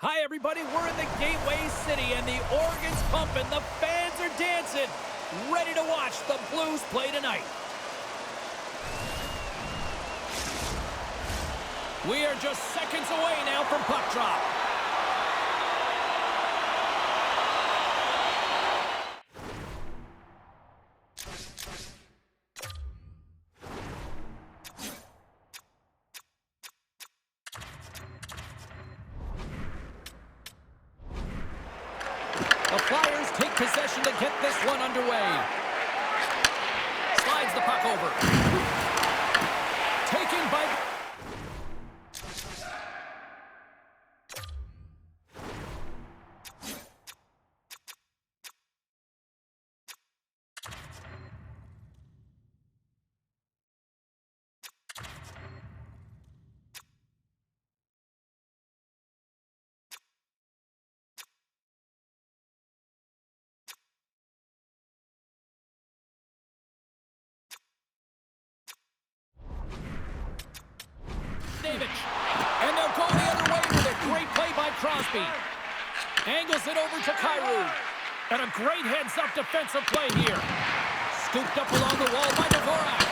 Hi, everybody. We're in the Gateway City, and the organ's pumping. The fans are dancing, ready to watch the Blues play tonight. We are just seconds away now from puck drop. The Flyers take possession to get this one underway. Slides the puck over. Taken by... And they'll go the other way with a great play by Crosby. Angles it over to Kyrou. And a great heads-up defensive play here. Scooped up along the wall by Dvorak.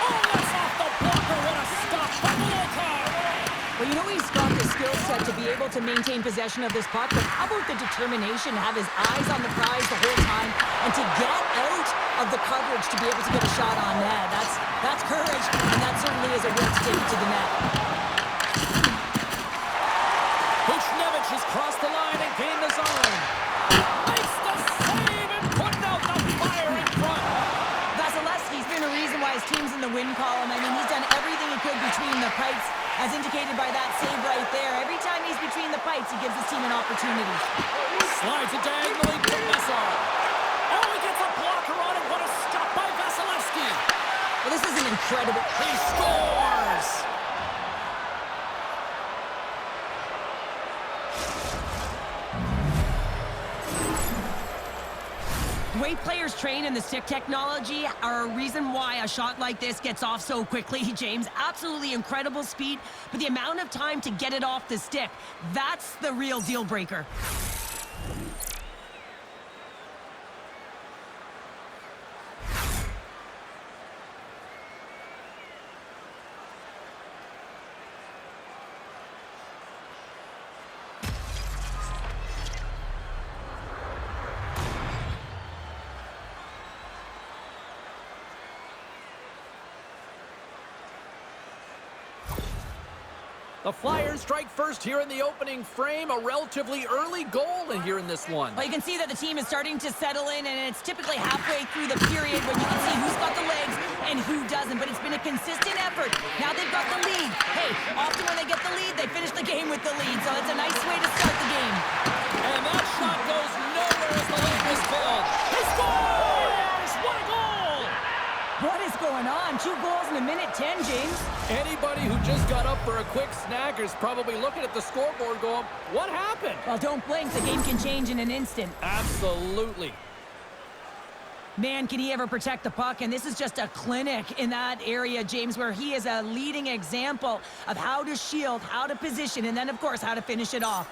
Oh, that's off the blocker. What a stop by Volkov. Well, you know he's got the skill set to be able to maintain possession of this puck, but how about the determination to have his eyes on the prize the whole time and to get out of the coverage to be able to get a shot on net? That's courage, and that certainly is a will to take it to the net. Buchnevich has crossed the line and gained the zone. Makes the save and putting out the fire in front. Vasilevsky's been a reason why his team's in the win column. I mean, he's done everything he could between the pipes, as indicated by that save right there. Every time he's between the pipes, he gives his team an opportunity. Slides it diagonally to Mesar. Oh, he gets a blocker on it. What a stop by Vasilevsky. Well, this is an incredible... He scores! The way players train in the stick technology are a reason why a shot like this gets off so quickly, James. Absolutely incredible speed, but the amount of time to get it off the stick, that's the real deal breaker. The Flyers strike first here in the opening frame. A relatively early goal here in this one. Well, you can see that the team is starting to settle in, and it's typically halfway through the period when you can see who's got the legs and who doesn't. But it's been a consistent effort. Now they've got the lead. Hey, often when they get the lead, they finish the game with the lead. So it's a nice way to start the game. And that shot goes nowhere as the lead was filled. He scores! What a goal! What is going on? 2 goals in a minute 10, James. Anybody who just got up for a quick snack is probably looking at the scoreboard going, what happened? Well, don't blink. The game can change in an instant. Absolutely. Man, can he ever protect the puck? And this is just a clinic in that area, James, where he is a leading example of how to shield, how to position, and then, of course, how to finish it off.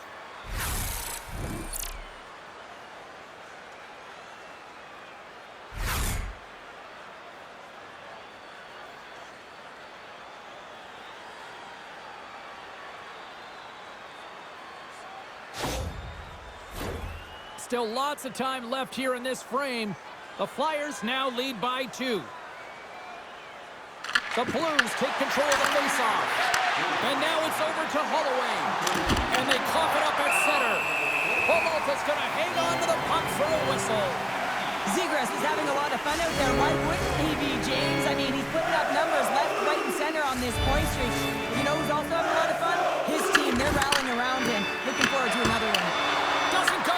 Still lots of time left here in this frame. The Flyers now lead by 2. The Blues take control of the faceoff. And now it's over to Holloway. And they cough it up at center. Peralta's going to hang on to the puck for a whistle. Zegras is having a lot of fun out there. Why wouldn't he be, James? I mean, he's putting up numbers left, right, and center on this point streak. You know who's also having a lot of fun? His team. They're rallying around him. Looking forward to another one. Doesn't go!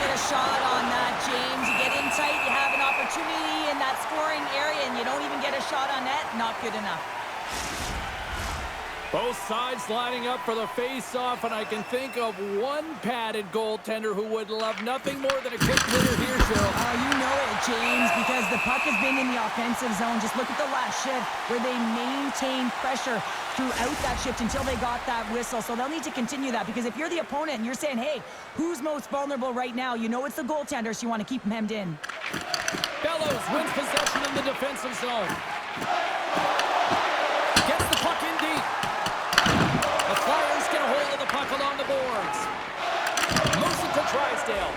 Get a shot on that, James. You get in tight, you have an opportunity in that scoring area, and you don't even get a shot on net. Not good enough. Both Both sides lining up for the face-off, and I can think of one padded goaltender who would love nothing more than a quick hitter here, Cheryl. You know it, James, because the puck has been in the offensive zone. Just look at the last shift where they maintained pressure throughout that shift until they got that whistle. So they'll need to continue that, because if you're the opponent and you're saying, hey, who's most vulnerable right now? You know it's the goaltender, so you want to keep him hemmed in. Bellows wins possession in the defensive zone. Gets the puck in deep. The Flyers get a hold of the puck along the boards. Moves it to Drysdale.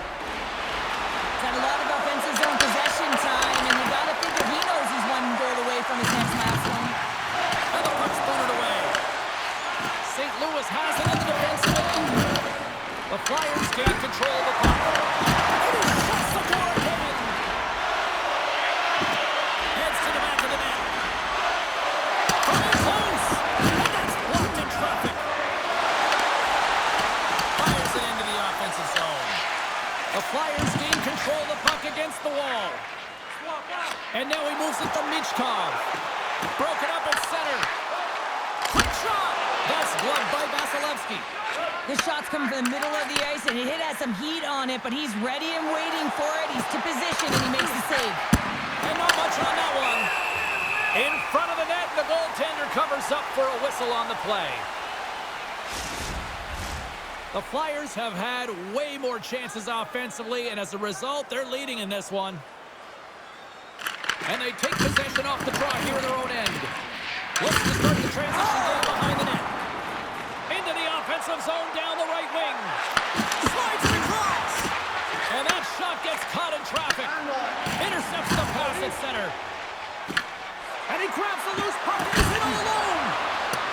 Got a lot of offensive zone possession time, and you got to figure he knows he's one goal away from his next milestone. And the puck's booted away. St. Louis has it in the defensive end. The Flyers gain control of the puck. And he shuts the door again. Heads to the back of the net. Fires close. And that's blocked in traffic. Fires it into the offensive zone. The Flyers gain control of the puck against the wall. And now he moves it to Michkov. Broken up at center. Quick shot. That's gloved by Vasilevsky. The shot's coming from the middle of the ice, and it has some heat on it, but he's ready and waiting for it. He's to position, and he makes the save. And not much on that one. In front of the net, the goaltender covers up for a whistle on the play. The Flyers have had way more chances offensively, and as a result, they're leading in this one. And they take possession off the draw here in their own end. Looks to start the transition game behind the net. Into the offensive zone down the right wing. Slides it across. And that shot gets caught in traffic. Intercepts the pass at center. And he grabs the loose puck and is in all alone.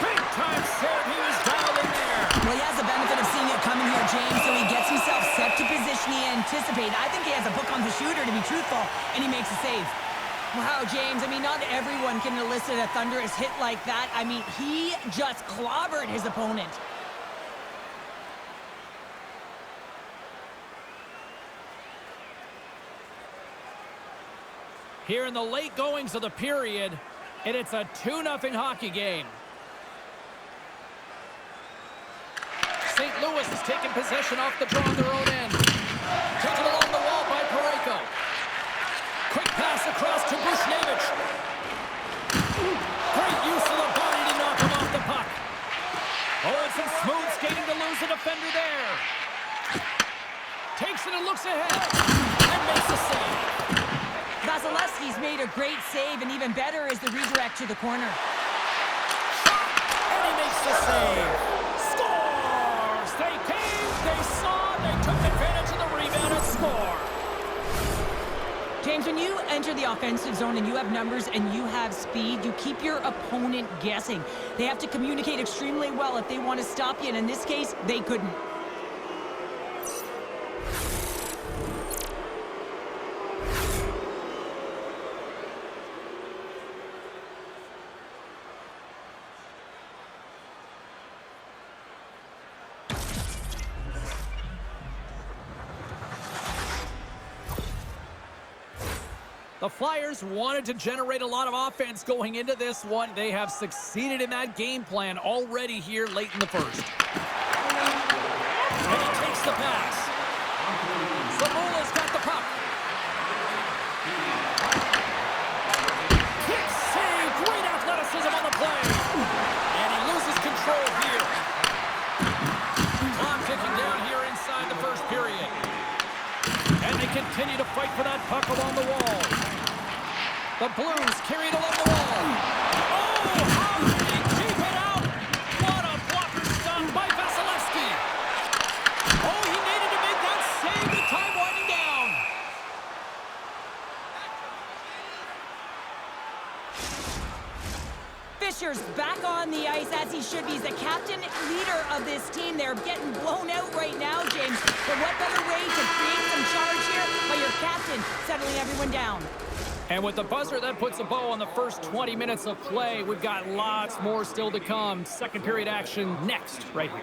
Big time save. He was dialed in there. Well, he has the benefit of seeing it coming here, James, so he gets himself set to position he anticipated. I think he has a book on the shooter, to be truthful, and he makes a save. Wow, James, I mean, not everyone can elicit a thunderous hit like that. I mean, he just clobbered his opponent. Here in the late goings of the period, and it's a 2-0 hockey game. St. Louis has taken possession off the draw on their own end. Taken along the wall by Parayko. Quick pass across to Bushnevich. Great use of the body to knock him off the puck. Oh, it's some smooth skating to lose a defender there. Takes it and looks ahead. And makes a save. Vasilevsky's made a great save, and even better is the redirect to the corner. And he makes the save. Scores! They came, they saw, they took advantage of the rebound and score. James, when you enter the offensive zone and you have numbers and you have speed, you keep your opponent guessing. They have to communicate extremely well if they want to stop you, and in this case, they couldn't. The Flyers wanted to generate a lot of offense going into this one. They have succeeded in that game plan already here late in the first. And he takes the pass. Zamula's got the puck. Quick save. Great athleticism on the play. And he loses control here. Clock ticking down here inside the first period. And they continue to fight for that puck along the wall. The Blues carry it along the wall. Oh, how did he keep it out? What a blocker stop by Vasilevsky. Oh, he needed to make that save. The time winding down. Fisher's back on the ice as he should be. He's the captain, leader of this team. They're getting blown out right now, James. But what better way to create some charge here by your captain settling everyone down? And with the buzzer, that puts a bow on the first 20 minutes of play. We've got lots more still to come. Second period action next, right here.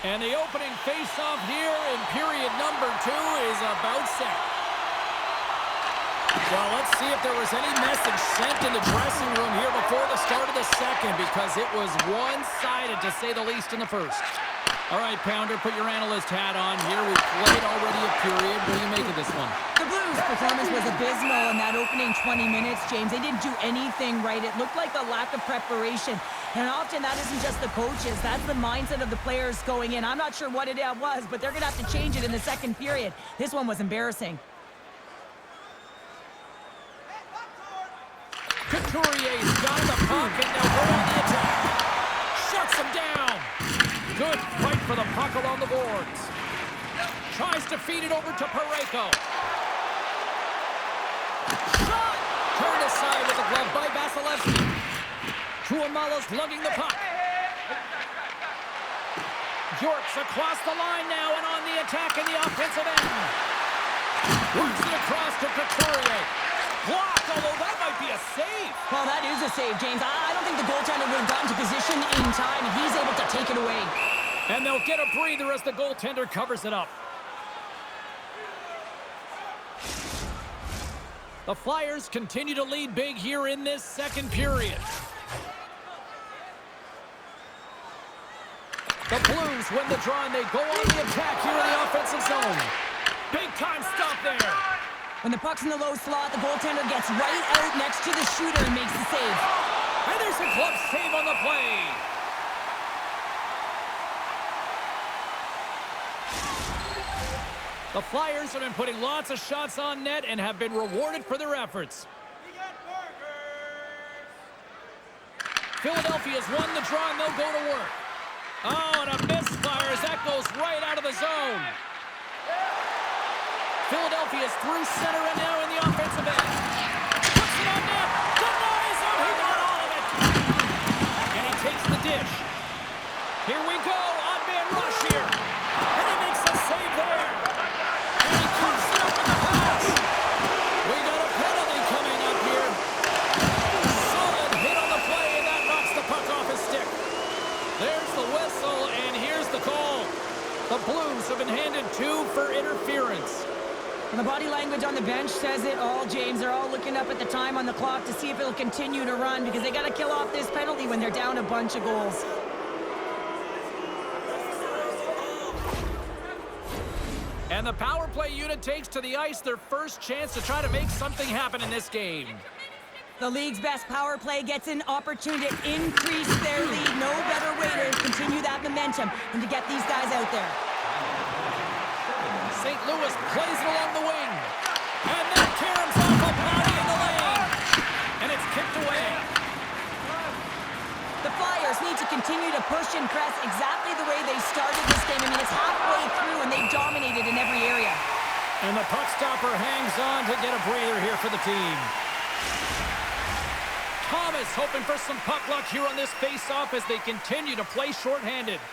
And the opening face-off here in period number 2 is about set. Well, let's see if there was any message sent in the dressing room here before the start of the second, because it was one-sided, to say the least, in the first. All right, Pounder, put your analyst hat on here. We've played already a period. What do you make of this one? The Blues' performance was abysmal in that opening 20 minutes, James. They didn't do anything right. It looked like a lack of preparation. And often that isn't just the coaches. That's the mindset of the players going in. I'm not sure what it was, but they're going to have to change it in the second period. This one was embarrassing. Couturier's got the puck, and they'll go on the attack. Shuts him down. Good fight for the puck along the boards. Tries to feed it over to Parayko. Shot! Turned aside with the glove by Vasilevsky. Tuomalos lugging the puck. York's across the line now and on the attack in the offensive end. Works it across to Couturier. Blocked, although that might be a save. Well, that is a save, James. I don't think the goaltender would have gotten to position in time, and he's able to take it away. And they'll get a breather as the goaltender covers it up. The Flyers continue to lead big here in this second period. The Blues win the draw, and they go on the attack here in the offensive zone. Big-time stop there. When the puck's in the low slot, the goaltender gets right out next to the shooter and makes the save. And there's a glove save on the play. The Flyers have been putting lots of shots on net and have been rewarded for their efforts. Philadelphia's won the draw, and they'll go to work. Oh, and a misfire as that goes right out of the zone. Philadelphia's through center and now in the offensive end. Puts it on net. Denies him. He got all of it. And he takes the dish. Here we go. Odd man rush here. And he makes a save there. And he cuts it up in the pass. We got a penalty coming up here. Solid hit on the play, and that knocks the puck off his stick. There's the whistle, and here's the call. The Blues have been handed 2 for interference. And the body language on the bench says it all, James. They're all looking up at the time on the clock to see if it'll continue to run, because they got to kill off this penalty when they're down a bunch of goals. And the power play unit takes to the ice their first chance to try to make something happen in this game. The league's best power play gets an opportunity to increase their lead. No better way to continue that momentum than to get these guys out there. St. Louis plays it along the wing. And that caroms off a body in the lane. And it's kicked away. The Flyers need to continue to push and press exactly the way they started this game. I mean, it's halfway through and they've dominated in every area. And the puck stopper hangs on to get a breather here for the team. Thomas hoping for some puck luck here on this face-off as they continue to play shorthanded.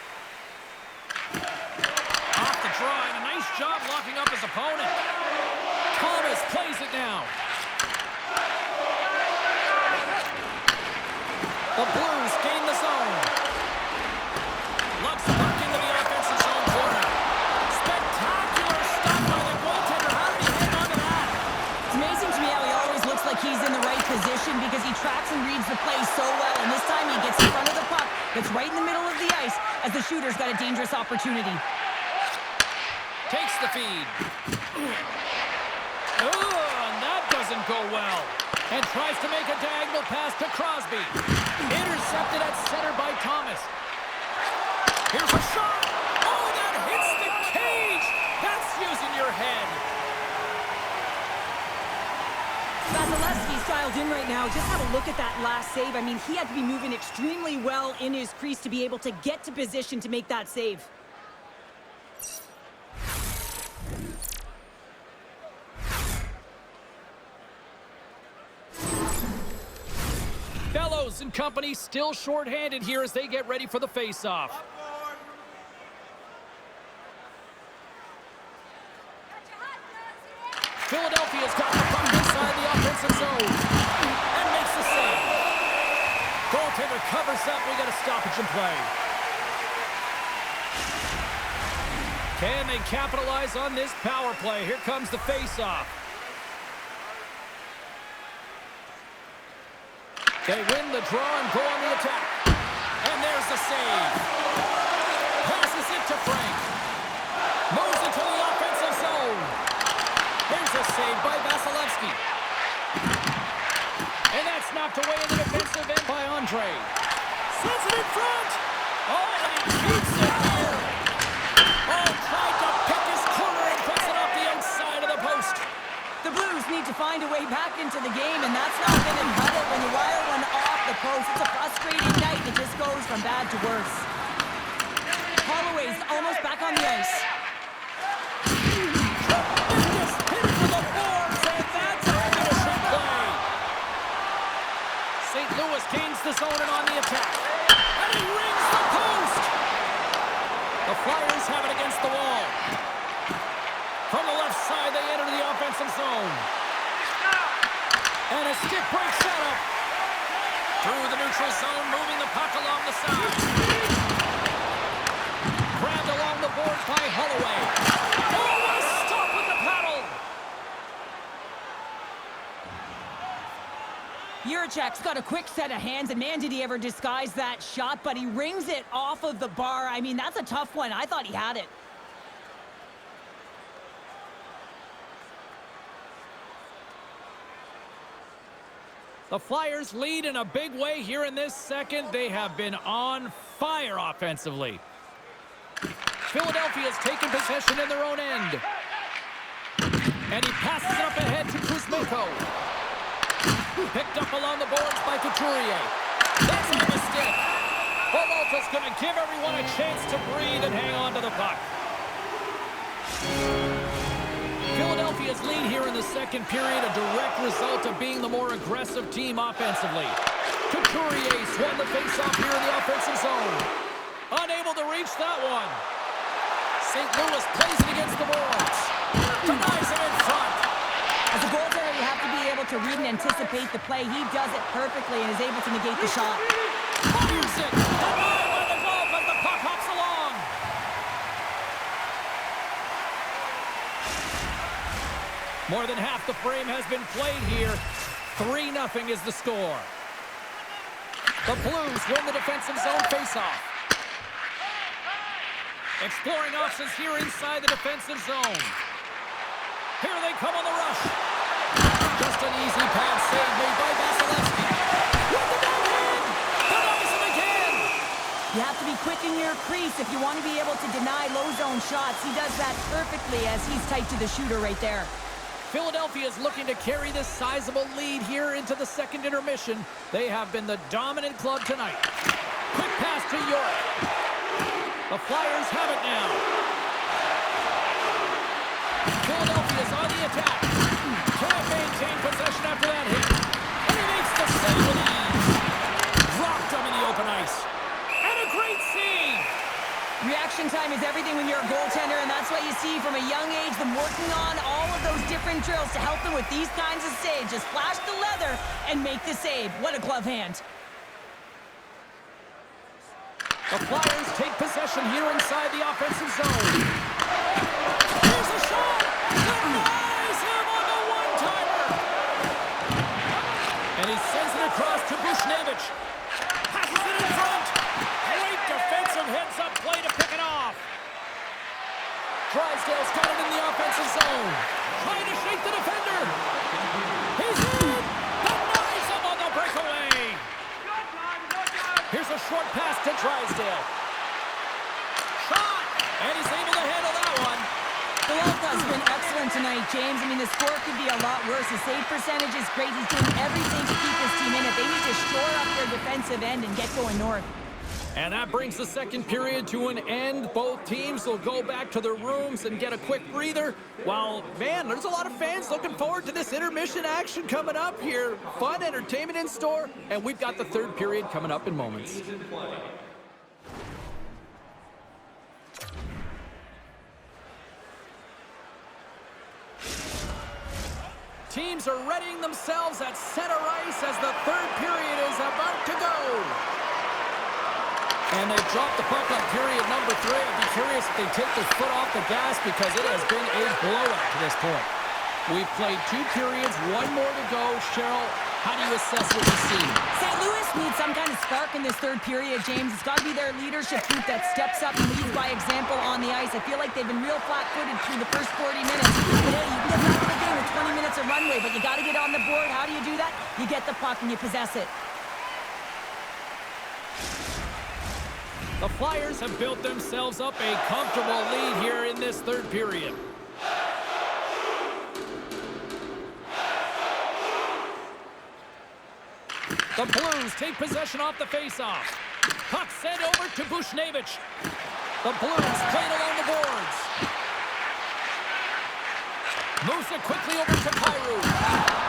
Off the draw, and a nice job locking up his opponent. Thomas plays it now. The Blues gain the zone. Lugs the puck into the offensive zone corner. Spectacular stop by the goaltender. How did he hang on to that? It's amazing to me how he always looks like he's in the right position because he tracks and reads the play so well. And this time he gets in front of the puck. Gets right in the middle of the ice as the shooter's got a dangerous opportunity. Takes the feed. Oh, and that doesn't go well. And tries to make a diagonal pass to Crosby. Intercepted at center by Thomas. Here's a shot. Oh, that hits the cage. That's using your head. Vasilevsky's dialed in right now. Just have a look at that last save. I mean, he had to be moving extremely well in his crease to be able to get to position to make that save. Bellows and company still shorthanded here as they get ready for the face-off. Philadelphia's got the puck inside the offensive zone and makes the save. Goaltender covers up. We got a stoppage in play. Can they capitalize on this power play? Here comes the face-off. They win the draw and go on the attack. And there's the save. Passes it to Frank. Moves into the offensive zone. Here's a save by Vasilevsky. And that's knocked away in the defensive end by Andre. Sends it in front. Oh, and he keeps it here. Oh, tried to pick his corner and puts it off the outside of the post. The Blues need to find a way back into the game, and that's not been in huddle when you wire one off the post. It's a frustrating night. It just goes from bad to worse. Holloway's almost back on the ice. Tremendous hit for the boards, and that's a finishing play. St. Louis gains the zone and on the attack. And he rings the post. The Flyers have it against the wall. From the left side, they enter the offensive zone. And a stick break setup. Through the neutral zone, moving the puck along the side. Grabbed along the boards by Holloway. Oh, what a stop with the paddle. Juracek's got a quick set of hands, and man, did he ever disguise that shot, but he rings it off of the bar. I mean, that's a tough one. I thought he had it. The Flyers lead in a big way here in this second. They have been on fire offensively. Philadelphia's taken possession in their own end. And he passes it up ahead to Kuzmenko. Picked up along the boards by Couturier. That's on the stick. Peralta's going to give everyone a chance to breathe and hang on to the puck. Philadelphia's lead here in the second period, a direct result of being the more aggressive team offensively. Couturier swung the faceoff here in the offensive zone. Unable to reach that one. St. Louis plays it against the boards. Denies him in front. As a goaltender, you have to be able to read and anticipate the play. He does it perfectly and is able to negate the shot. Fires it. Denied by the Gulf as the puck hops along. More than half the frame has been played here. 3-0 is the score. The Blues win the defensive zone faceoff. Exploring options here inside the defensive zone. Here they come on the rush. Just an easy pad save made by Vasilevsky. With the backhand. Denies him again. You have to be quick in your crease if you want to be able to deny low zone shots. He does that perfectly as he's tight to the shooter right there. Philadelphia is looking to carry this sizable lead here into the second intermission. They have been the dominant club tonight. Quick pass to York. The Flyers have it now. Philadelphia's on the attack. Can't maintain possession after that hit. And he makes the save with ease. Dropped him in the open ice. And a great save. Reaction time is everything when you're a goaltender, and that's what you see from a young age, them working on all of those different drills to help them with these kinds of saves. Just flash the leather and make the save. What a glove hand. The Flyers take possession here inside the offensive zone. Here's a shot! Denies him on the one-timer! And he sends it across to Bushnevich. Passes it in front. Great defensive heads-up play to pick it off. Drysdale's got it in the offensive zone. Trying to shake the defender. He's in! Denies him on the breakaway! Here's a short pass to Drysdale. Shot! And he's able to handle that one. Peralta's been excellent tonight, James. I mean, the score could be a lot worse. The save percentage is great. He's doing everything to keep his team in it. They need to shore up their defensive end and get going north. And that brings the second period to an end. Both teams will go back to their rooms and get a quick breather. While, man, there's a lot of fans looking forward to this intermission action coming up here. Fun entertainment in store, and we've got the third period coming up in moments. Teams are readying themselves at center ice as the third period is about to go. And they've dropped the puck on period number 3. I'd be curious curious if they take their foot off the gas because it has been a blowout to this point. We've played 2 periods, 1 more to go. Cheryl, how do you assess what you see? St. Louis needs some kind of spark in this third period, James. It's got to be their leadership group that steps up and leads by example on the ice. I feel like they've been real flat-footed through the first 40 minutes. But hey, you can get back in the game with 20 minutes of runway, but you got to get on the board. How do you do that? You get the puck and you possess it. The Flyers have built themselves up a comfortable lead here in this third period. The Blues take possession off the faceoff. Puck sent over to Bushnevich. The Blues play it along the boards. Moves it quickly over to Kyrou.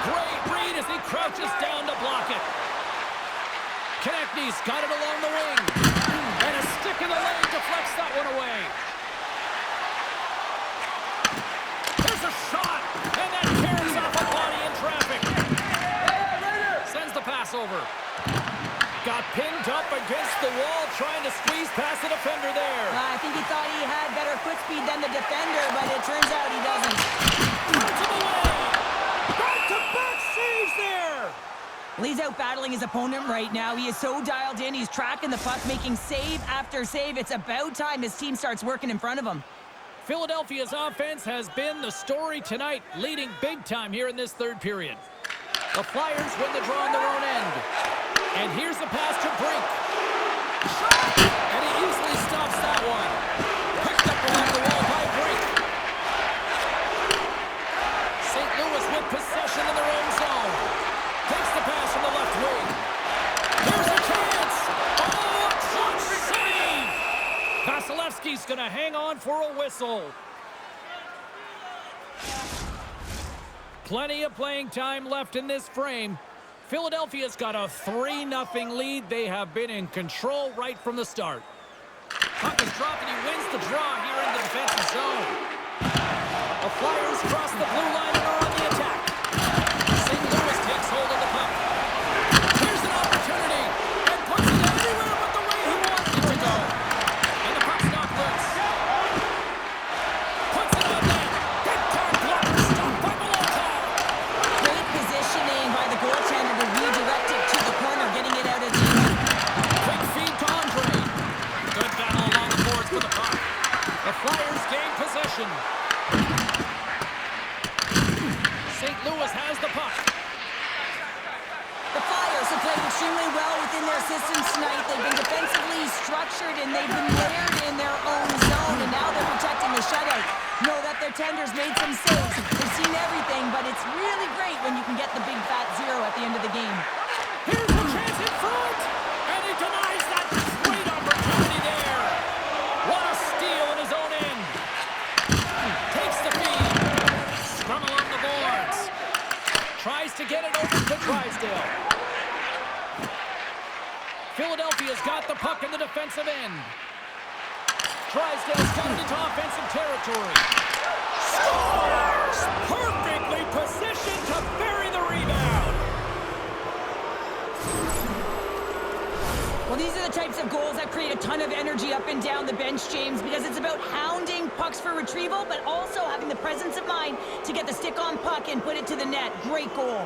Great read as he crouches down to block it. Konechny's got it along the wing. And a stick in the leg deflects that one away. There's a shot, and that tears off a body in traffic. Sends the pass over. Got pinned up against the wall, trying to squeeze past the defender there. I think he thought he had better foot speed than the defender, but it turns out he doesn't. Punch him away. Back-to-back saves there. Well, he's out battling his opponent right now. He is so dialed in. He's tracking the puck, making save after save. It's about time his team starts working in front of him. Philadelphia's offense has been the story tonight, leading big time here in this third period. The Flyers win the draw on their own end. And here's the pass to Brink. And he easily stops that one. Picked up along the wall by Brink. St. Louis with possession in their own zone. Takes the pass from the left wing. Here's a chance. Oh, a clutch save. Vasilevsky's going to hang on for a whistle. Plenty of playing time left in this frame. Philadelphia's got a 3-0 lead. They have been in control right from the start. Puck is dropped and he wins the draw here in the defensive zone. The Flyers cross the blue line and are on the attack. St. Louis takes hold of the puck. Here's an opportunity and puts it everywhere but the way he wants it to go. And the puck's knocked loose. Puts it on net. Big time blocker stopped by Molotov. Great positioning by the goaltender to redirect it to the corner, getting it out of the end. Quick feed to Andre. Good battle along the boards for the puck. The Flyers gain possession. St. Louis has the puck. The Flyers have played extremely well within their systems tonight. They've been defensively structured and they've been layered in their own zone, and now they're protecting the shutout. Know that their tenders made some saves. They've seen everything, but it's really great when you can get the big fat zero at the end of the game. Here's the chance in front, and he denies that great opportunity there. What a steal in his own end. Takes the feed. Scrum along the boards. Tries to get it over to Drysdale. Philadelphia's got the puck in the defensive end. Drysdale's got it into offensive territory. Scores! Perfectly positioned to bury the rebound. Well, these are the types of goals that create a ton of energy up and down the bench, James, because it's about hounding pucks for retrieval, but also having the presence of mind to get the stick on puck and put it to the net. Great goal.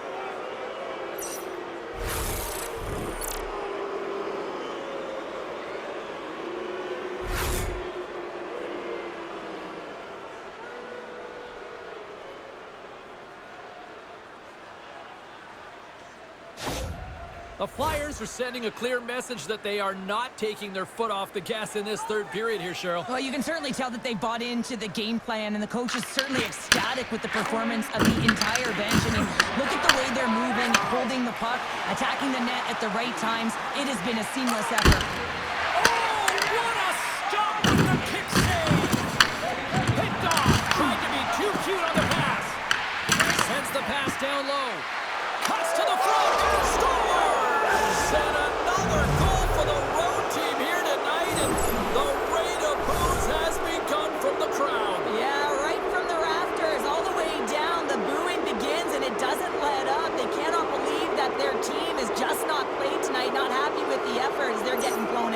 The Flyers are sending a clear message that they are not taking their foot off the gas in this third period here, Cheryl. Well, you can certainly tell that they bought into the game plan, and the coach is certainly ecstatic with the performance of the entire bench. I mean, look at the way they're moving, holding the puck, attacking the net at the right times. It has been a seamless effort. Oh, what a stop with the kick save! Picked off, tried to be too cute on the pass. Sends the pass down low. Cuts to the front, scores! And another goal for the road team here tonight, and the rate of boos has begun from the crowd. Yeah, right from the rafters, all the way down, the booing begins, and it doesn't let up. They cannot believe that their team has just not played tonight, not happy with the effort as they're getting blown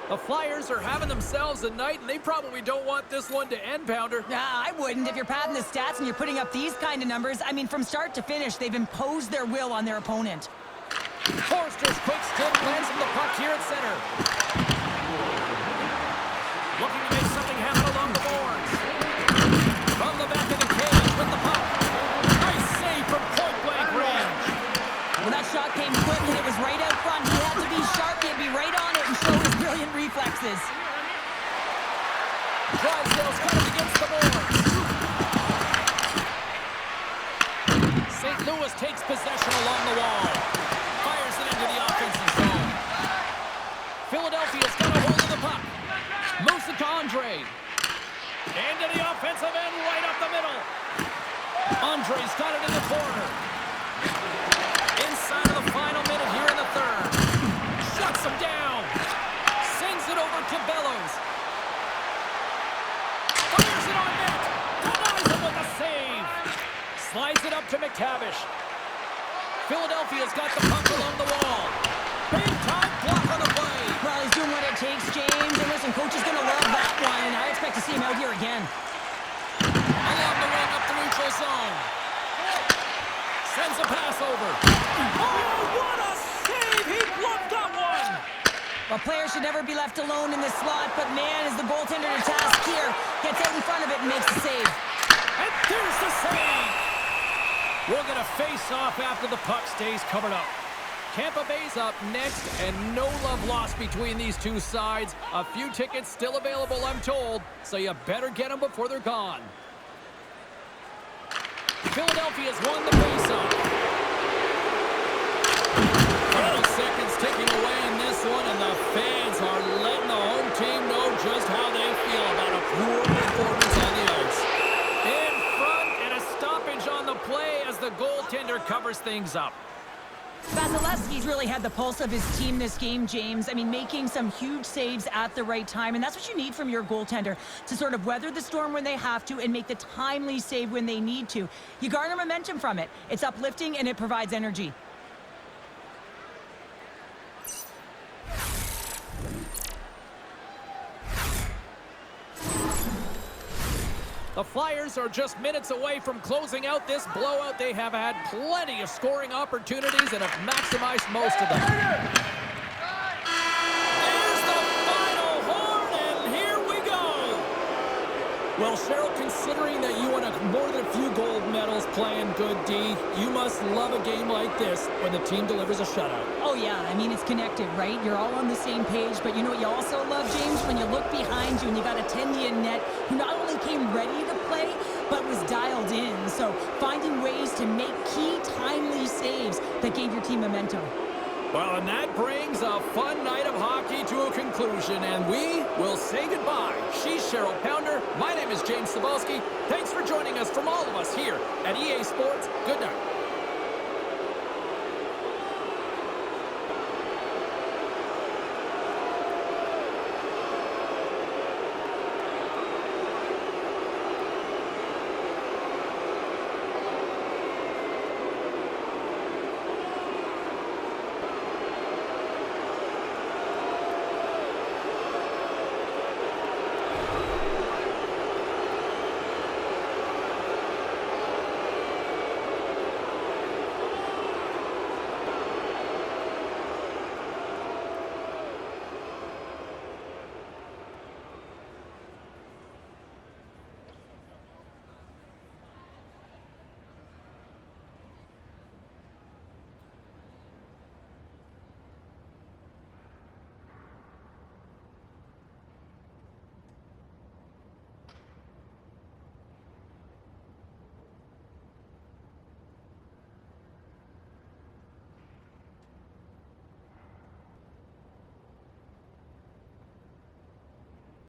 The Flyers are having themselves a night, and they probably don't want this one to end, Pounder. Nah, I wouldn't. If you're padding the stats and you're putting up these kind of numbers, I mean, from start to finish, they've imposed their will on their opponent. Forster's quick stick lands from the puck here at center. Looking to make something happen along the boards. From the back of the cage with the puck. Nice save from point-blank range. Well, that shot came quick and it was right out front. He had to be sharp, he had to be right on it and show his brilliant reflexes. Drysdale's got it against the boards. St. Louis takes possession along the wall. Fires it into the offensive zone. Philadelphia's got a hold of the puck. Moves it to Andre. Into the offensive end, right up the middle. Andre's got it in the corner. Inside of the final minute here in the third. Shuts him down. Sends it over to Bellows. Fires it on net. Denies him with a save. Slides it up to McTavish. Philadelphia's got the puck along the wall. Big time block on the play. Well, he's doing what it takes, James. And listen, coach is going to love that one. I expect to see him out here again. Along the wing up the neutral zone. Sends a pass over. Oh, what a save! He bluffed that one! A player should never be left alone in this slot, but man, is the goaltender to task here. Gets out in front of it and makes the save. And there's the save! We'll get a face-off after the puck stays covered up. Tampa Bay's up next, and no love lost between these two sides. A few tickets still available, I'm told, so you better get them before they're gone. Philadelphia's won the face-off. 30 seconds ticking away in this one, and the fans are letting the home team know just how they feel about a poor performance on the ice. In front, and a stoppage on the play as the goaltender covers things up. Vasilevsky's really had the pulse of his team this game, James. I mean, making some huge saves at the right time, and that's what you need from your goaltender, to sort of weather the storm when they have to and make the timely save when they need to. You garner momentum from it. It's uplifting, and it provides energy. The Flyers are just minutes away from closing out this blowout. They have had plenty of scoring opportunities and have maximized most of them. There's the final horn, and here we go. Well, Cheryl, considering that you won more than a few gold medals playing good D, you must love a game like this when the team delivers a shutout. Oh, yeah. I mean, it's connected, right? You're all on the same page, but you know what you also love, James? When you look behind you and you got a Tendy in net who not only came ready to play, but was dialed in. So finding ways to make key, timely saves that gave your team momentum. Well, and that brings a fun night of hockey to a conclusion, and we will say goodbye. She's Cheryl Pounder. My name is James Cebulski. Thanks for joining us from all of us here at EA Sports. Good night.